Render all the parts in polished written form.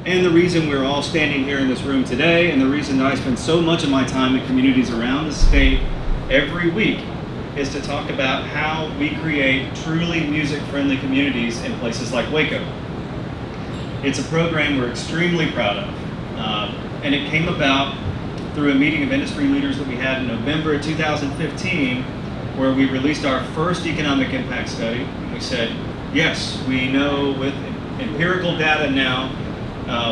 And the reason we're all standing here in this room today, and the reason that I spend so much of my time in communities around the state every week, is to talk about how we create truly music-friendly communities in places like Waco. It's a program we're extremely proud of, and it came about through a meeting of industry leaders that we had in November of 2015, where we released our first economic impact study. And we said, yes, we know with empirical data now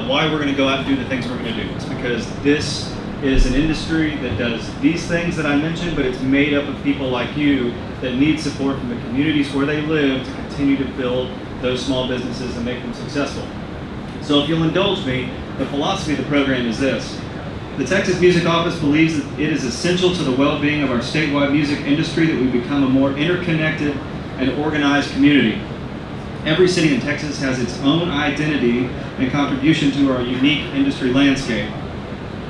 why we're going to go out and do the things we're going to do. It's because this is an industry that does these things that I mentioned, but it's made up of people like you that need support from the communities where they live to continue to build those small businesses and make them successful. So if you'll indulge me, the philosophy of the program is this. The Texas Music Office believes that it is essential to the well-being of our statewide music industry that we become a more interconnected and organized community. Every city in Texas has its own identity and contribution to our unique industry landscape.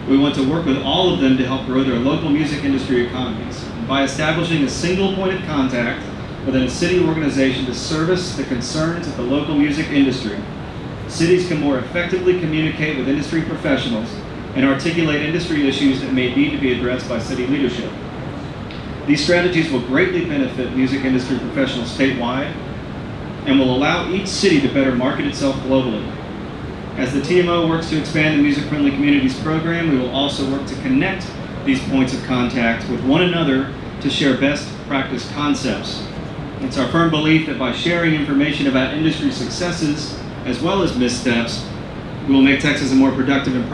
We want to work with all of them to help grow their local music industry economies. And by establishing a single point of contact within a city organization to service the concerns of the local music industry, cities can more effectively communicate with industry professionals and articulate industry issues that may need to be addressed by city leadership. These strategies will greatly benefit music industry professionals statewide and will allow each city to better market itself globally. As the TMO works to expand the Music Friendly Communities program, we will also work to connect these points of contact with one another to share best practice concepts. It's our firm belief that by sharing information about industry successes as well as missteps, we will make Texas a more productive and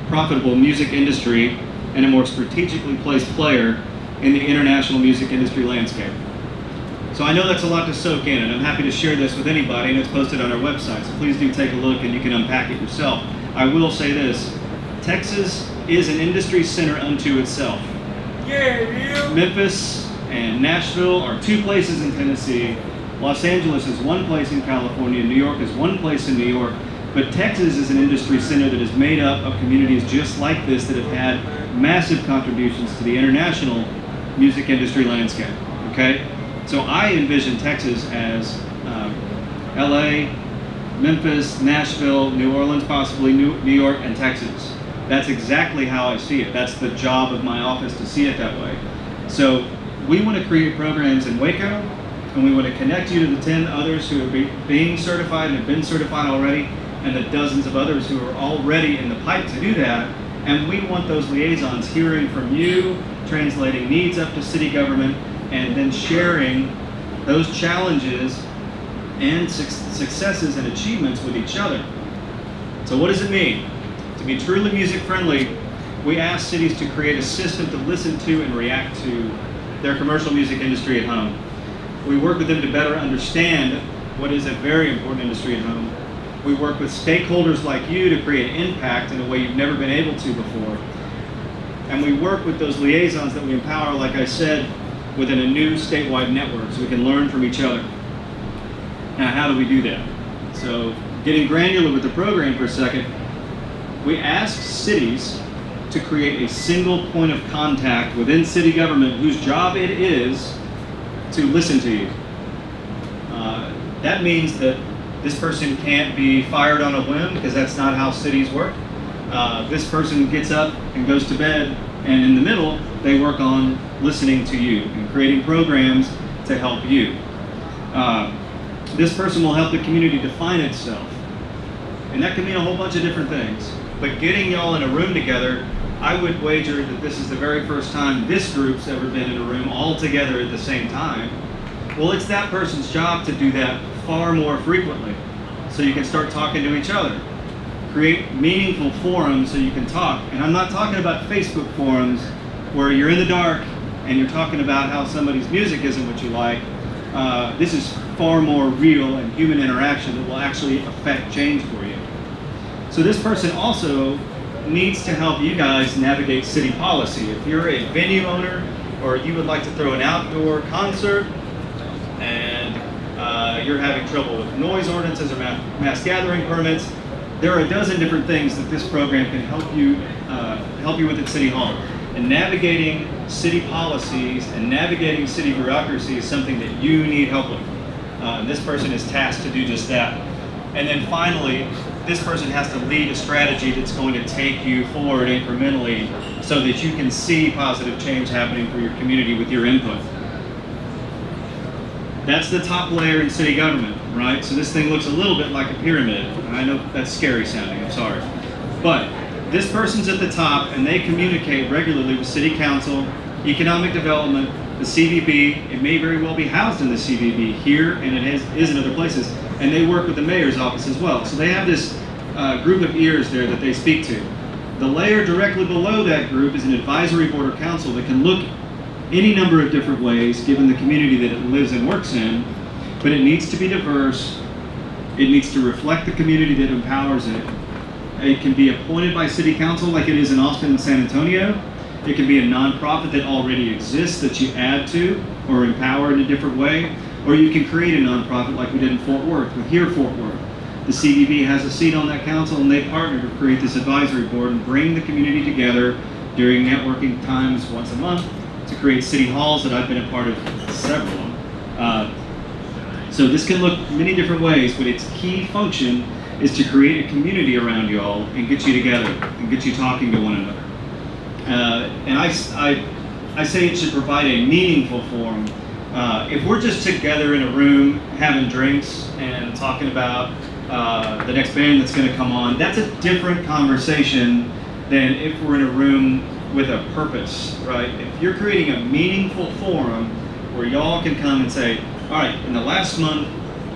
profitable music industry and a more strategically placed player in the international music industry landscape. So I know that's a lot to soak in, and I'm happy to share this with anybody, and it's posted on our website, so please do take a look and you can unpack it yourself. I will say this, Texas is an industry center unto itself. Yeah. Memphis and Nashville are two places in Tennessee, Los Angeles is one place in California, New York is one place in New York, but Texas is an industry center that is made up of communities just like this that have had massive contributions to the international music industry landscape, okay? So I envision Texas as LA, Memphis, Nashville, New Orleans, possibly New York, and Texas. That's exactly how I see it. That's the job of my office to see it that way. So we want to create programs in Waco, and we want to connect you to the 10 others who are being certified and have been certified already, and the dozens of others who are already in the pipe to do that. And we want those liaisons hearing from you, translating needs up to city government, and then sharing those challenges and successes and achievements with each other. So what does it mean? To be truly music friendly, we ask cities to create a system to listen to and react to their commercial music industry at home. We work with them to better understand what is a very important industry at home. We work with stakeholders like you to create impact in a way you've never been able to before. And we work with those liaisons that we empower, like I said, within a new statewide network so we can learn from each other. Now, how do we do that? So, getting granular with the program for a second, we ask cities to create a single point of contact within city government whose job it is to listen to you. That means that this person can't be fired on a whim because that's not how cities work. This person gets up and goes to bed, and in the middle, they work on listening to you and creating programs to help you. This person will help the community define itself. And that can mean a whole bunch of different things. But getting y'all in a room together, I would wager that this is the very first time this group's ever been in a room all together at the same time. Well, it's that person's job to do that far more frequently so you can start talking to each other. Create meaningful forums so you can talk. And I'm not talking about Facebook forums where you're in the dark and you're talking about how somebody's music isn't what you like. This is far more real and human interaction that will actually affect change for you. So this person also needs to help you guys navigate city policy. If you're a venue owner or you would like to throw an outdoor concert and you're having trouble with noise ordinances or mass gathering permits, there are a dozen different things that this program can help you with at City Hall. And navigating city policies and navigating city bureaucracy is something that you need help with. This person is tasked to do just that. And then finally, this person has to lead a strategy that's going to take you forward incrementally so that you can see positive change happening for your community with your input. That's the top layer in city government, right? So this thing looks a little bit like a pyramid. I know that's scary sounding, I'm sorry. But this person's at the top and they communicate regularly with city council, economic development, the CVB. It may very well be housed in the CVB here, and it is in other places. And they work with the mayor's office as well. So they have this group of ears there that they speak to. The layer directly below that group is an advisory board or council that can look any number of different ways given the community that it lives and works in, but it needs to be diverse. It needs to reflect the community that empowers it. It can be appointed by city council like it is in Austin and San Antonio. It can be a nonprofit that already exists that you add to or empower in a different way, or you can create a nonprofit like we did in Fort Worth with Here Fort Worth. The CVB has a seat on that council and they partner to create this advisory board and bring the community together during networking times once a month to create city halls that I've been a part of several of. So this can look many different ways, but its key function is to create a community around you all and get you together and get you talking to one another. And I say it should provide a meaningful forum. If we're just together in a room having drinks and talking about the next band that's going to come on, that's a different conversation than if we're in a room with a purpose, right? If you're creating a meaningful forum where y'all can come and say, all right, in the last month,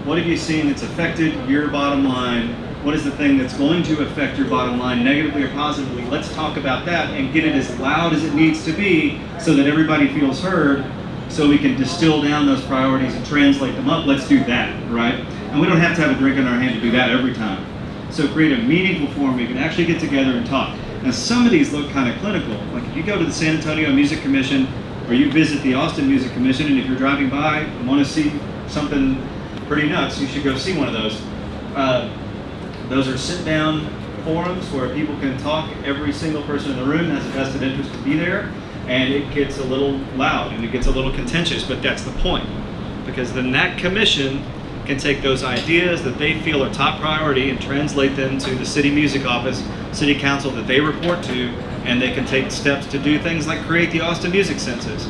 what have you seen that's affected your bottom line? What is the thing that's going to affect your bottom line negatively or positively? Let's talk about that and get it as loud as it needs to be so that everybody feels heard, so we can distill down those priorities and translate them up. Let's do that, right? And we don't have to have a drink in our hand to do that every time. So create a meaningful forum where you can actually get together and talk. Now some of these look kind of clinical. Like if you go to the San Antonio Music Commission or you visit the Austin Music Commission, and if you're driving by and want to see something pretty nuts, you should go see one of those. Those are sit-down forums where people can talk. Every single person in the room has a vested interest to be there, and it gets a little loud and it gets a little contentious, but that's the point. Because then that commission can take those ideas that they feel are top priority and translate them to the city music office, city council that they report to, and they can take steps to do things like create the Austin Music Census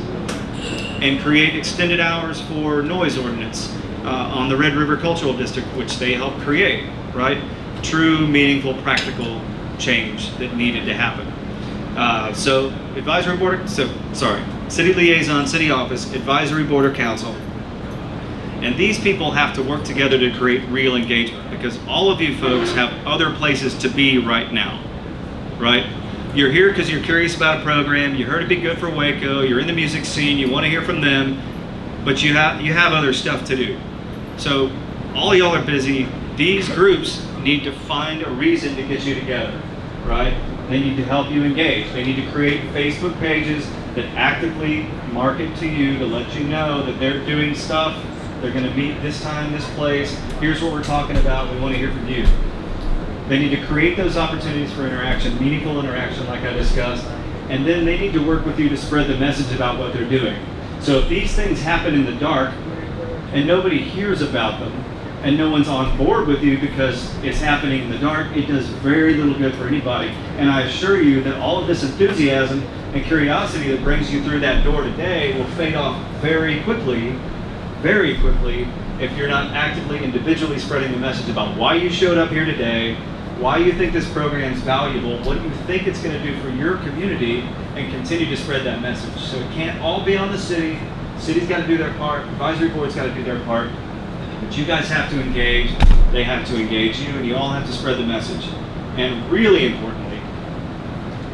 and create extended hours for noise ordinance on the Red River Cultural District, which they helped create, right? True, meaningful, practical change that needed to happen. City liaison, city office, advisory board or council. And these people have to work together to create real engagement, because all of you folks have other places to be right now, right? You're here because you're curious about a program, you heard it'd be good for Waco, you're in the music scene, you want to hear from them, but you have other stuff to do. So all y'all are busy. These groups need to find a reason to get you together, right? They need to help you engage. They need to create Facebook pages that actively market to you to let you know that they're doing stuff. They're going to meet this time, this place. Here's what we're talking about. We want to hear from you. They need to create those opportunities for interaction, meaningful interaction like I discussed, and then they need to work with you to spread the message about what they're doing. So if these things happen in the dark and nobody hears about them and no one's on board with you because it's happening in the dark, it does very little good for anybody. And I assure you that all of this enthusiasm and curiosity that brings you through that door today will fade off very quickly, if you're not actively, individually spreading the message about why you showed up here today, why you think this program is valuable, what you think it's going to do for your community, and continue to spread that message. So it can't all be on the city. City's got to do their part, advisory board's got to do their part, but you guys have to engage, they have to engage you, and you all have to spread the message. And really importantly,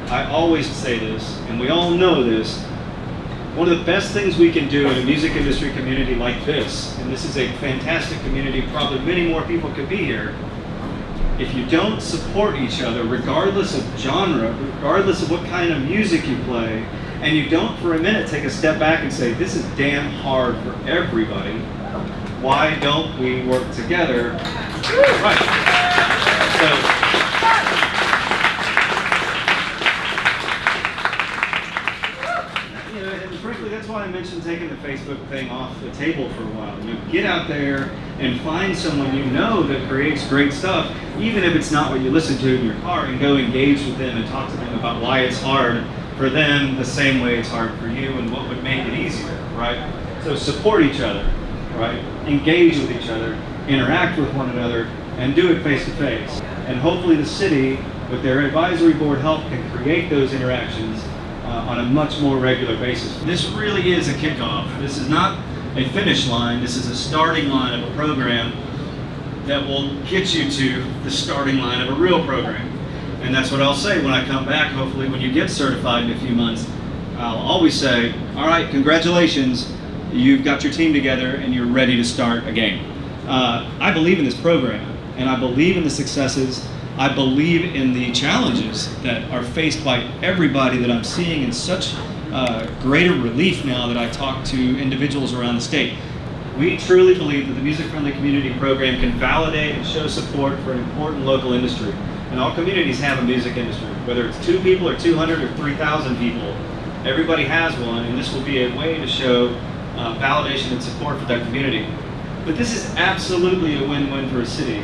I always say this, and we all know this, one of the best things we can do in a music industry community like this, and this is a fantastic community, probably many more people could be here, if you don't support each other, regardless of genre, regardless of what kind of music you play, and you don't for a minute take a step back and say, this is damn hard for everybody, why don't we work together? Right. So, frankly, that's why I mentioned taking the Facebook thing off the table for a while. You know, get out there, and find someone you know that creates great stuff, even if it's not what you listen to in your car, and go engage with them and talk to them about why it's hard for them the same way it's hard for you and what would make it easier, right? So support each other, right? Engage with each other, interact with one another, and do it face to face. And hopefully the city, with their advisory board help, can create those interactions on a much more regular basis. This really is a kickoff. This is not a finish line. This is a starting line of a program that will get you to the starting line of a real program. And that's what I'll say when I come back, hopefully when you get certified in a few months. I'll always say, all right, congratulations, you've got your team together and you're ready to start a game. I believe in this program, and I believe in the successes. I believe in the challenges that are faced by everybody that I'm seeing in such greater relief now that I talk to individuals around the state. We truly believe that the Music Friendly Community Program can validate and show support for an important local industry. And all communities have a music industry, whether it's 2 people or 200 or 3,000 people. Everybody has one, and this will be a way to show validation and support for that community. But this is absolutely a win-win for a city.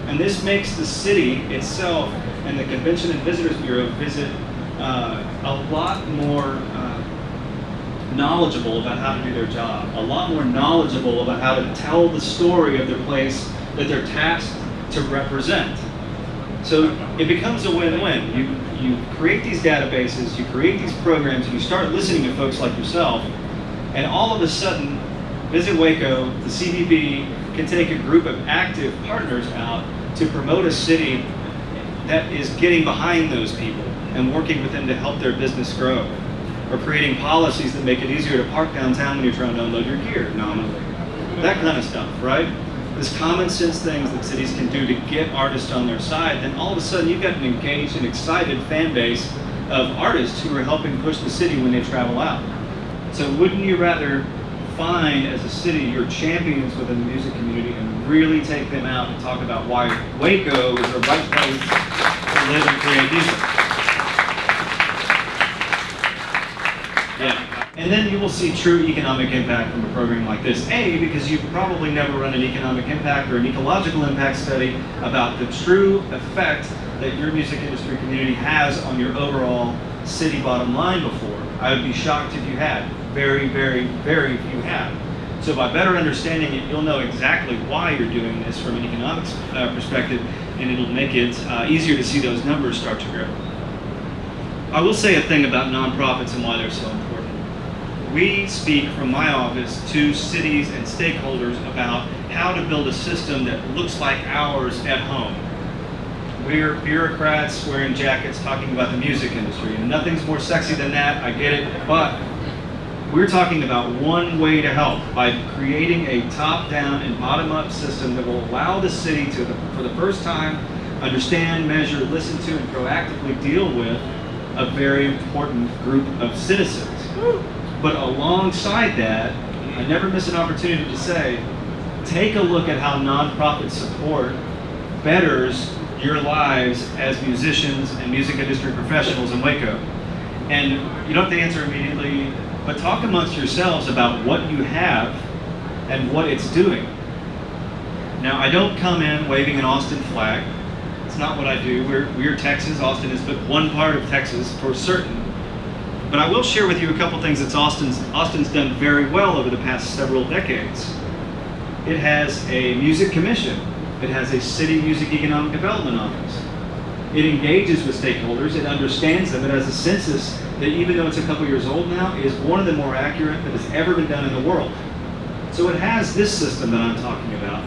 And this makes the city itself and the Convention and Visitors Bureau visit a lot more knowledgeable about how to do their job, a lot more knowledgeable about how to tell the story of their place that they're tasked to represent. So it becomes a win-win. You create these databases, you create these programs, and you start listening to folks like yourself, and all of a sudden, Visit Waco, the CVB, can take a group of active partners out to promote a city that is getting behind those people and working with them to help their business grow, or creating policies that make it easier to park downtown when you're trying to unload your gear nominally. That kind of stuff, right? This common sense things that cities can do to get artists on their side, then all of a sudden you've got an engaged and excited fan base of artists who are helping push the city when they travel out. So wouldn't you rather find as a city your champions within the music community and really take them out and talk about why Waco is the right place to live and create music? Yeah. And then you will see true economic impact from a program like this. A, because you've probably never run an economic impact or an ecological impact study about the true effect that your music industry community has on your overall city bottom line before. I would be shocked if you had. Very, very, very few have. So by better understanding it, you'll know exactly why you're doing this from an economics perspective, and it'll make it easier to see those numbers start to grow. I will say a thing about nonprofits and why they're so important. We speak from my office to cities and stakeholders about how to build a system that looks like ours at home. We're bureaucrats wearing jackets talking about the music industry, and nothing's more sexy than that, I get it, but we're talking about one way to help by creating a top-down and bottom-up system that will allow the city to, for the first time, understand, measure, listen to, and proactively deal with a very important group of citizens. But alongside that, I never miss an opportunity to say, take a look at how nonprofit support betters your lives as musicians and music industry professionals in Waco. And you don't have to answer immediately, but talk amongst yourselves about what you have and what it's doing. Now, I don't come in waving an Austin flag. It's not what I do. We're Texas. Austin is but one part of Texas for certain. But I will share with you a couple things that Austin's done very well over the past several decades. It has a music commission. It has a city music economic development office. It engages with stakeholders. It understands them. It has a census that, even though it's a couple years old now, is one of the more accurate that has ever been done in the world. So it has this system that I'm talking about.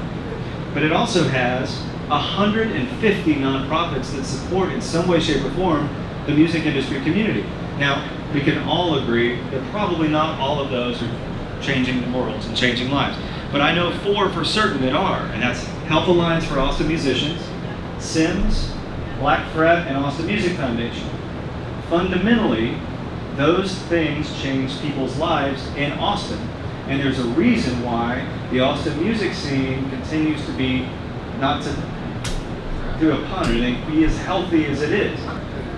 But it also has 150 nonprofits that support in some way, shape, or form the music industry community. Now, we can all agree that probably not all of those are changing worlds and changing lives. But I know 4 for certain that are, and that's Health Alliance for Austin Musicians, SIMS, Black Fret, and Austin Music Foundation. Fundamentally, those things change people's lives in Austin. And there's a reason why the Austin music scene continues to be, not to do a pun or anything, be as healthy as it is.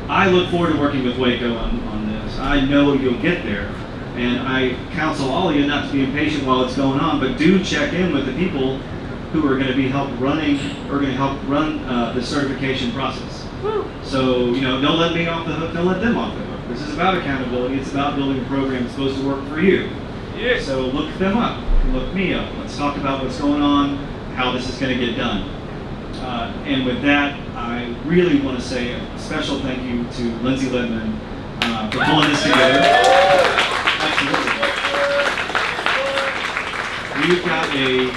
I look forward to working with Waco on this. I know you'll get there. And I counsel all of you not to be impatient while it's going on, but do check in with the people who are going to be help run the certification process. So, don't let me off the hook, don't let them off the hook. This is about accountability. It's about building a program that's supposed to work for you. Yeah. So look them up, look me up. Let's talk about what's going on, how this is going to get done. And with that, I really want to say a special thank you to Lindsay Littman for pulling this together. Absolutely. You've got a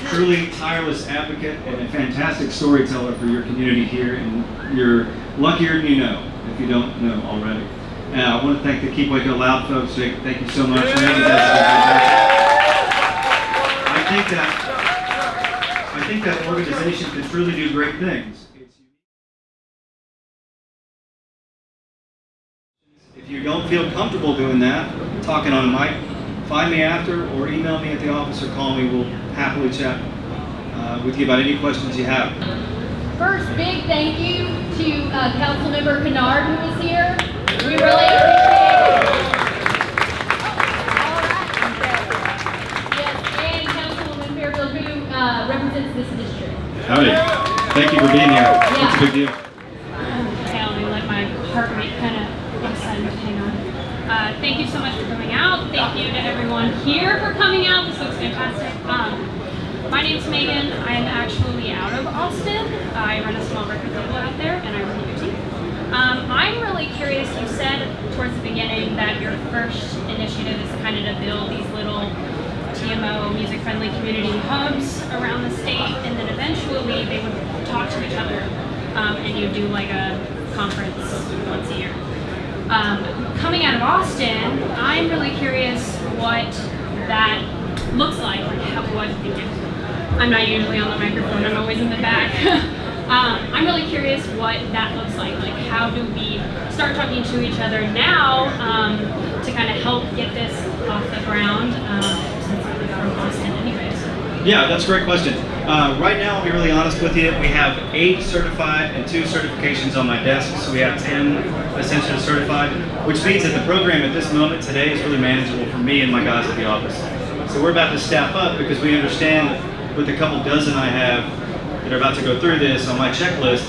truly tireless advocate and a fantastic storyteller for your community here, and you're luckier than you know, if you don't know already. And I want to thank the Keep Waco Loud folks. Jake, thank you so much. I think that organization can truly do great things. If you don't feel comfortable doing that, talking on a mic, find me after or email me at the office or call me. We'll happily chat with you about any questions you have. First, big thank you to Councilmember Kennard who was here. We really appreciate it. Yes, and Councilwoman Fairfield who represents this district. Howdy. Thank you for being here. It's a big deal. Okay, let me let my heart rate kind of decide to hang on. Thank you so much for coming out. Thank you to everyone here for coming out. This looks fantastic. My name's Megan. I'm actually out of Austin. I run a small record label out there, and I run your team. I'm really curious. You said towards the beginning that your first initiative is kind of to build these little TMO music-friendly community hubs around the state, and then eventually they would talk to each other, and you do like a conference once a year. Coming out of Austin, I'm really curious what that looks like what I'm not usually on the microphone, I'm always in the back. I'm really curious what that looks like. Like, how do we start talking to each other now to kind of help get this off the ground, since I'm from Austin anyways? Yeah, that's a great question. Right now, I'll be really honest with you, we have 8 certified and 2 certifications on my desk, so we have 10 essentially certified, which means that the program at this moment today is really manageable for me and my guys at the office. So we're about to staff up because we understand that with the couple dozen I have that are about to go through this on my checklist,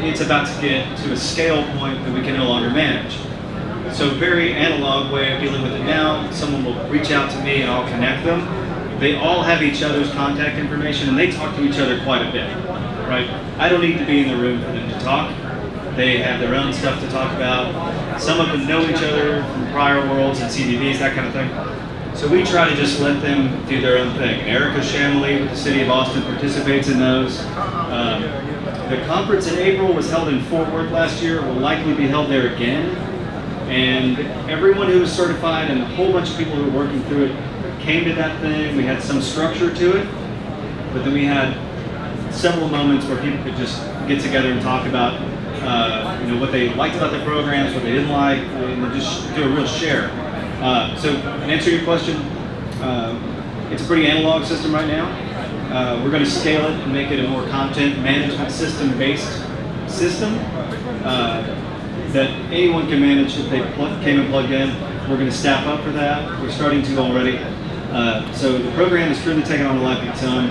it's about to get to a scale point that we can no longer manage. So very analog way of dealing with it now, someone will reach out to me and I'll connect them. They all have each other's contact information and they talk to each other quite a bit, right? I don't need to be in the room for them to talk. They have their own stuff to talk about. Some of them know each other from prior worlds and CDVs, that kind of thing. So we try to just let them do their own thing. Erica Shamley with the City of Austin participates in those. The conference in April was held in Fort Worth last year, will likely be held there again. And everyone who was certified and a whole bunch of people who were working through it came to that thing. We had some structure to it, but then we had several moments where people could just get together and talk about what they liked about the programs, what they didn't like, and just do a real share. So, in answer to your question, it's a pretty analog system right now. We're going to scale it and make it a more content management system-based system that anyone can manage if they came and plugged in. We're going to staff up for that. We're starting to already. So the program is truly taking on a life of its own,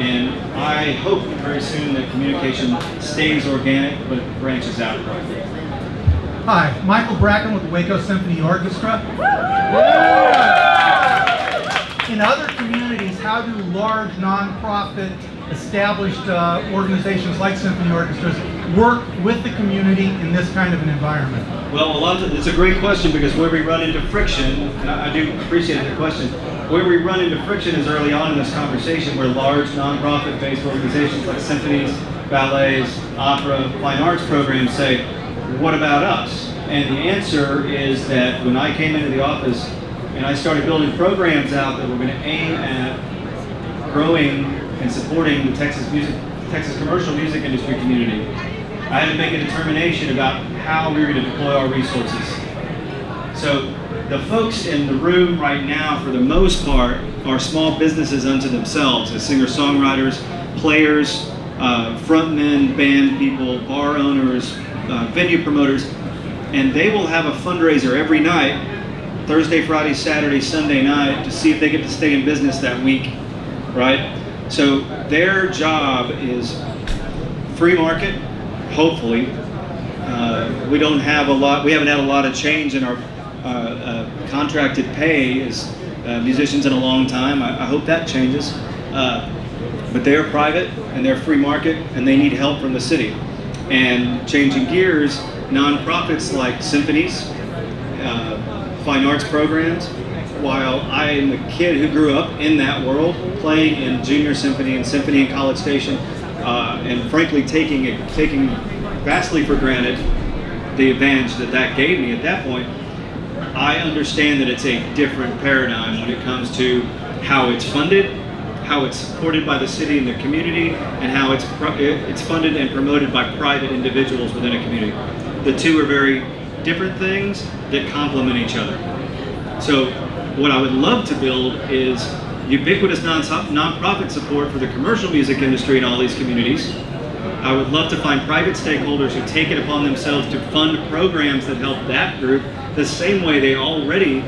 and I hope very soon that communication stays organic but branches out. Hi, Michael Bracken with the Waco Symphony Orchestra. In other communities, how do large nonprofit established organizations like symphony orchestras work with the community in this kind of an environment? Well, it's a great question because where we run into friction, and I do appreciate the question, where we run into friction is early on in this conversation where large nonprofit-based organizations like symphonies, ballets, opera, fine arts programs say, what about us? And the answer is that when I came into the office and I started building programs out that were going to aim at growing and supporting the Texas commercial music industry community, I had to make a determination about how we were going to deploy our resources. So the folks in the room right now, for the most part, are small businesses unto themselves, as singer-songwriters, players, frontmen, band people, bar owners, venue promoters, and they will have a fundraiser every night, Thursday, Friday, Saturday, Sunday night, to see if they get to stay in business that week, right? So their job is free market, hopefully. We don't have a lot, we haven't had a lot of change in our contracted pay as musicians in a long time. I hope that changes. But they're private and they're free market and they need help from the city. And changing gears, nonprofits like symphonies, fine arts programs, while I am a kid who grew up in that world, playing in junior symphony and symphony in College Station, and frankly taking vastly for granted the advantage that gave me at that point, I understand that it's a different paradigm when it comes to how it's funded, how it's supported by the city and the community, and how it's funded and promoted by private individuals within a community. The two are very different things that complement each other. So what I would love to build is ubiquitous nonprofit support for the commercial music industry in all these communities. I would love to find private stakeholders who take it upon themselves to fund programs that help that group the same way they already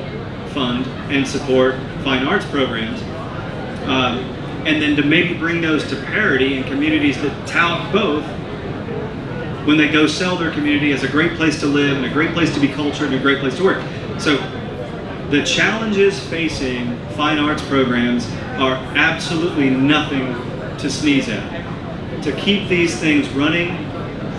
fund and support fine arts programs. And then to maybe bring those to parity in communities that tout both when they go sell their community as a great place to live and a great place to be cultured and a great place to work. So the challenges facing fine arts programs are absolutely nothing to sneeze at. To keep these things running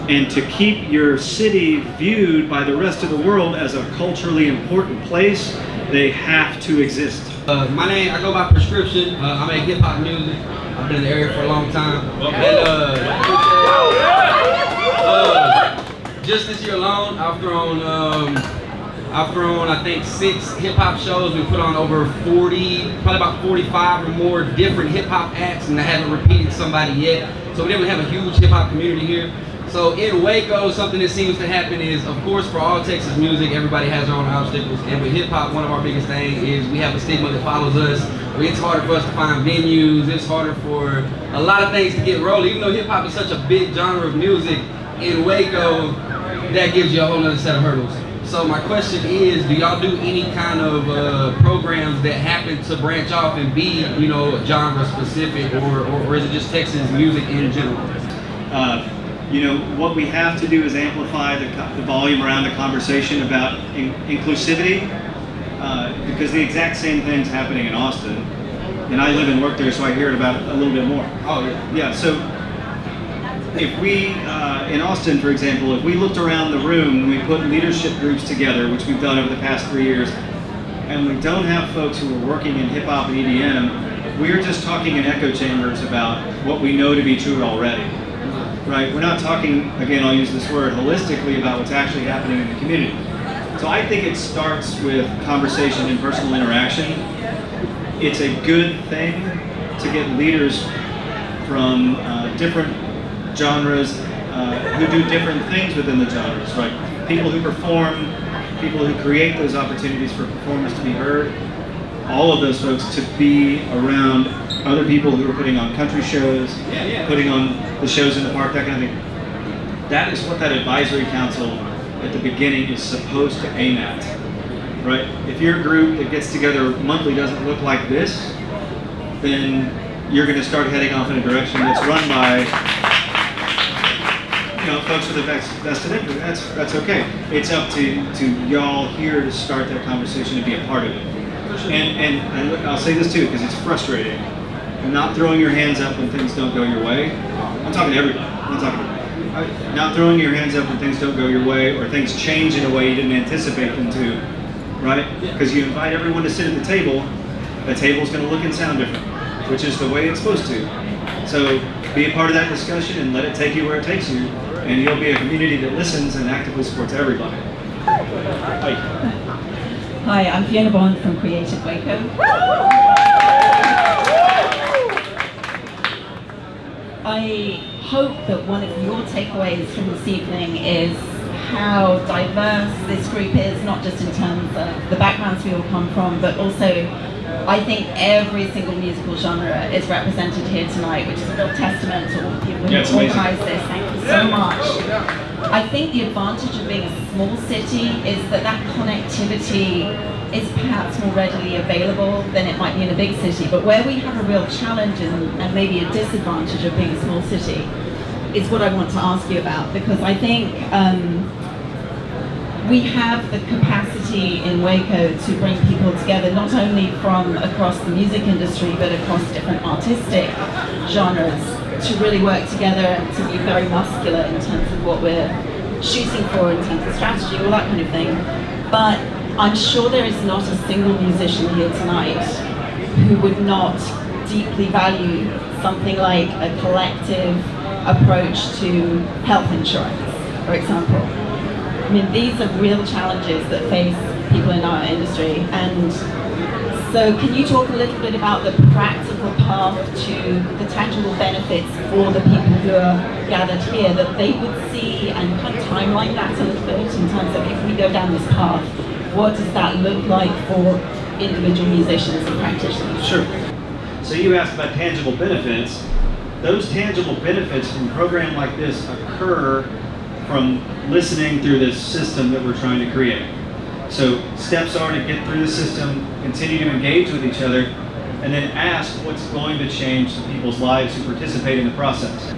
and to keep your city viewed by the rest of the world as a culturally important place, they have to exist. My name, I go by Prescription. I make hip hop music. I've been in the area for a long time. And just this year alone, I've thrown I think 6 hip hop shows. We put on over 40, probably about 45 or more different hip hop acts, and I haven't repeated somebody yet. So we definitely have a huge hip hop community here. So in Waco, something that seems to happen is, of course, for all Texas music, everybody has their own obstacles. And with hip hop, one of our biggest things is we have a stigma that follows us. It's harder for us to find venues. It's harder for a lot of things to get rolling. Even though hip hop is such a big genre of music, in Waco, that gives you a whole other set of hurdles. So my question is, do y'all do any kind of programs that happen to branch off and be, you know, genre specific, or is it just Texas music in general? You know, what we have to do is amplify the volume around the conversation about inclusivity, because the exact same thing's happening in Austin, and I live and work there, so I hear it about a little bit more. Oh yeah. Yeah, so if we, in Austin, for example, if we looked around the room and we put leadership groups together, which we've done over the past 3 years, and we don't have folks who are working in hip hop and EDM, we're just talking in echo chambers about what we know to be true already. Right? We're not talking, again, I'll use this word, holistically about what's actually happening in the community. So I think it starts with conversation and personal interaction. It's a good thing to get leaders from different genres who do different things within the genres, right? People who perform, people who create those opportunities for performers to be heard, all of those folks to be around other people who are putting on country shows, putting on the shows in the park, that kind of thing. That is what that advisory council at the beginning is supposed to aim at, right? If your group that gets together monthly doesn't look like this, then you're going to start heading off in a direction that's run by, you know, folks with a vested interest. That's okay. It's up to y'all here to start that conversation and be a part of it. And I'll say this too, because it's frustrating. Not throwing your hands up when things don't go your way. I'm talking to everybody. Not throwing your hands up when things don't go your way, or things change in a way you didn't anticipate them to, right? Because you invite everyone to sit at the table's going to look and sound different, which is the way it's supposed to. So be a part of that discussion and let it take you where it takes you, and you'll be a community that listens and actively supports everybody. Hi, I'm Fiona Bond from Creative Waco. I hope that one of your takeaways from this evening is how diverse this group is, not just in terms of the backgrounds we all come from, but also I think every single musical genre is represented here tonight, which is a real testament to all the people who organized this. Thank you so much. I think the advantage of being a small city is that connectivity is perhaps more readily available than it might be in a big city. But where we have a real challenge and maybe a disadvantage of being a small city is what I want to ask you about, because I think we have the capacity in Waco to bring people together, not only from across the music industry, but across different artistic genres, to really work together and to be very muscular in terms of what we're shooting for, in terms of strategy, all that kind of thing. But I'm sure there is not a single musician here tonight who would not deeply value something like a collective approach to health insurance, for example. I mean, these are real challenges that face people in our industry. And so can you talk a little bit about the practical path to the tangible benefits for the people who are gathered here that they would see, and kind of timeline that a little bit in terms of, if we go down this path, what does that look like for individual musicians and practitioners? Sure. So you asked about tangible benefits. Those tangible benefits from a program like this occur from listening through this system that we're trying to create. So steps are to get through the system, continue to engage with each other, and then ask what's going to change people's lives who participate in the process.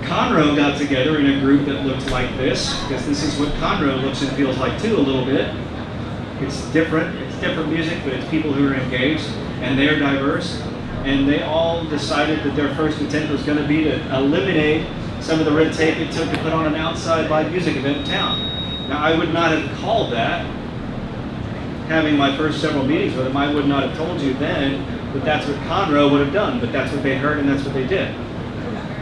Conroe got together in a group that looked like this, because this is what Conroe looks and feels like too, a little bit. It's different music, but it's people who are engaged, and they're diverse, and they all decided that their first attempt was going to be to eliminate some of the red tape it took to put on an outside live music event in town. Now, I would not have called that, having my first several meetings with them, I would not have told you then that that's what Conroe would have done, but that's what they heard and that's what they did.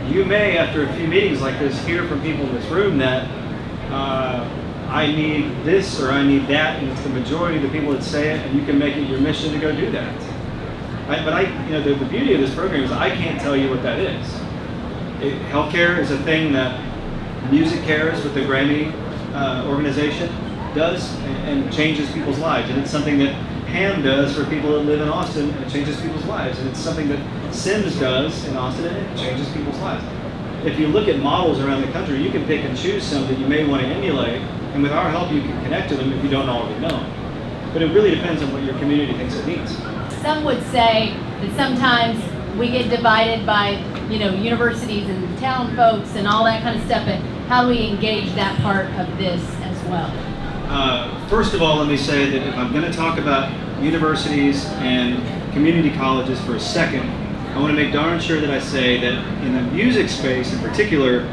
You may, after a few meetings like this, hear from people in this room that I need this or I need that, and it's the majority of the people that say it, and you can make it your mission to go do that. The beauty of this program is I can't tell you what that is. Healthcare is a thing that Music Cares with the Grammy organization does and changes people's lives, and it's something that HAM does for people that live in Austin, and it changes people's lives, and it's something that Sims does in Austin, and it changes people's lives. If you look at models around the country, you can pick and choose some that you may want to emulate, and with our help you can connect to them if you don't already know them. But it really depends on what your community thinks it needs. Some would say that sometimes we get divided by, universities and town folks and all that kind of stuff, but how do we engage that part of this as well? First of all, let me say that if I'm going to talk about universities and community colleges for a second, I want to make darn sure that I say that in the music space in particular,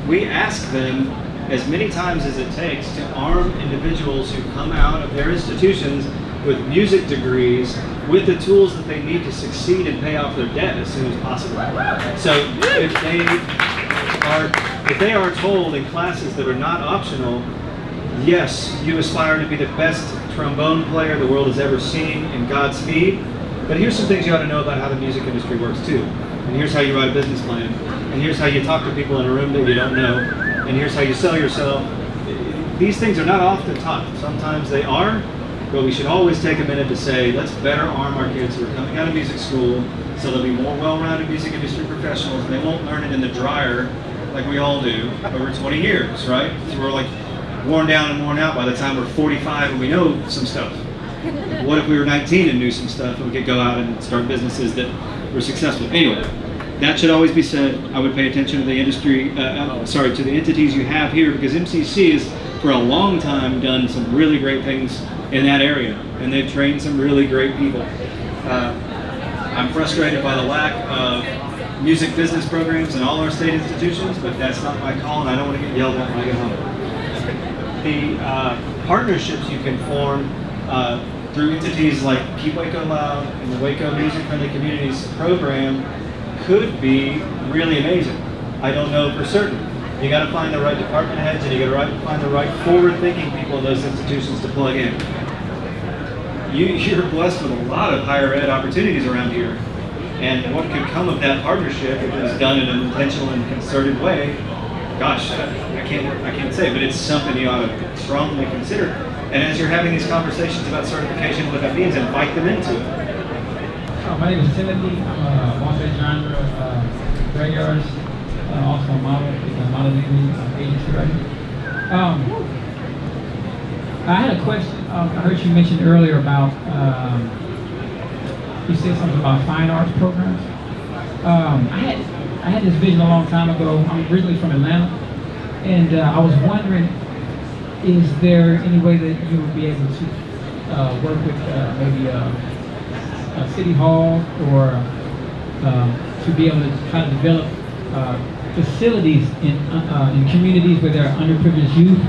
we ask them as many times as it takes to arm individuals who come out of their institutions with music degrees with the tools that they need to succeed and pay off their debt as soon as possible. So if they are told in classes that are not optional, yes, you aspire to be the best trombone player the world has ever seen, and Godspeed, but here's some things you ought to know about how the music industry works too. And here's how you write a business plan. And here's how you talk to people in a room that you don't know. And here's how you sell yourself. These things are not often taught. Sometimes they are, but we should always take a minute to say, let's better arm our kids who are coming out of music school so they'll be more well-rounded music industry professionals, and they won't learn it in the dryer like we all do over 20 years, right? So we're like worn down and worn out by the time we're 45 and we know some stuff. What if we were 19 and knew some stuff and we could go out and start businesses that were successful? Anyway, that should always be said. I would pay attention to the industry, to the entities you have here, because MCC has for a long time done some really great things in that area, and they've trained some really great people. I'm frustrated by the lack of music business programs in all our state institutions, but that's not my call, and I don't want to get yelled at when I get home. The partnerships you can form through entities like Keep Waco Loud and the Waco Music Friendly Communities program could be really amazing. I don't know for certain. You got to find the right department heads, and you got to find the right forward-thinking people in those institutions to plug in. You're blessed with a lot of higher ed opportunities around here, and what could come of that partnership if it was done in an intentional and concerted way, gosh, I can't say, but it's something you ought to strongly consider. And as you're having these conversations about certification, what that means, invite them into it. My name is Timothy. I'm a Monte genre, graveyards, also a model, modeling agency, right? I had a question. I heard you mention earlier about, you said something about fine arts programs. I had this vision a long time ago. I'm originally from Atlanta, and I was wondering, is there any way that you would be able to work with maybe a city hall or to be able to try to develop facilities in communities where there are underprivileged youth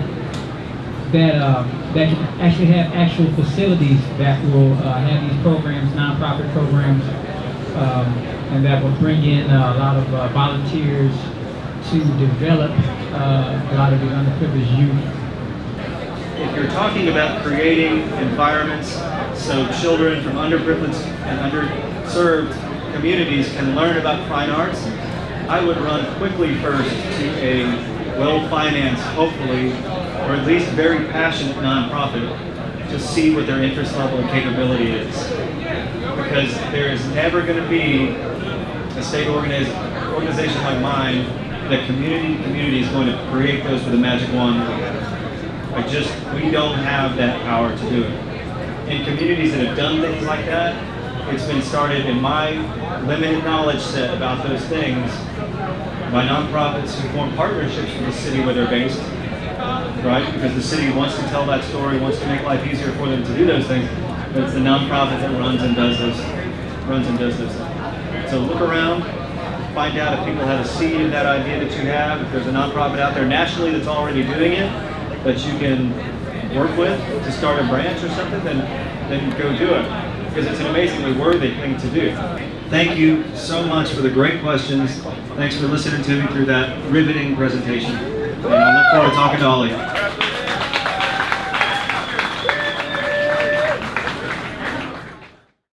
that can actually have actual facilities that will have these programs, nonprofit programs, and that will bring in a lot of volunteers to develop a lot of these underprivileged youth. If you're talking about creating environments so children from underprivileged and underserved communities can learn about fine arts, I would run quickly first to a well-financed, hopefully, or at least very passionate nonprofit to see what their interest level and capability is. Because there is never going to be a state organization like mine that community is going to create those with a magic wand. We don't have that power to do it. In communities that have done things like that, it's been started in my limited knowledge set about those things by nonprofits who form partnerships with the city where they're based, right? Because the city wants to tell that story, wants to make life easier for them to do those things, but it's the nonprofit that runs and does those things. So look around, find out if people have a seed in that idea that you have, if there's a nonprofit out there nationally that's already doing it, that you can work with to start a branch or something, then go do it. Because it's an amazingly worthy thing to do. Thank you so much for the great questions. Thanks for listening to me through that riveting presentation. And I look forward to talking to all of you.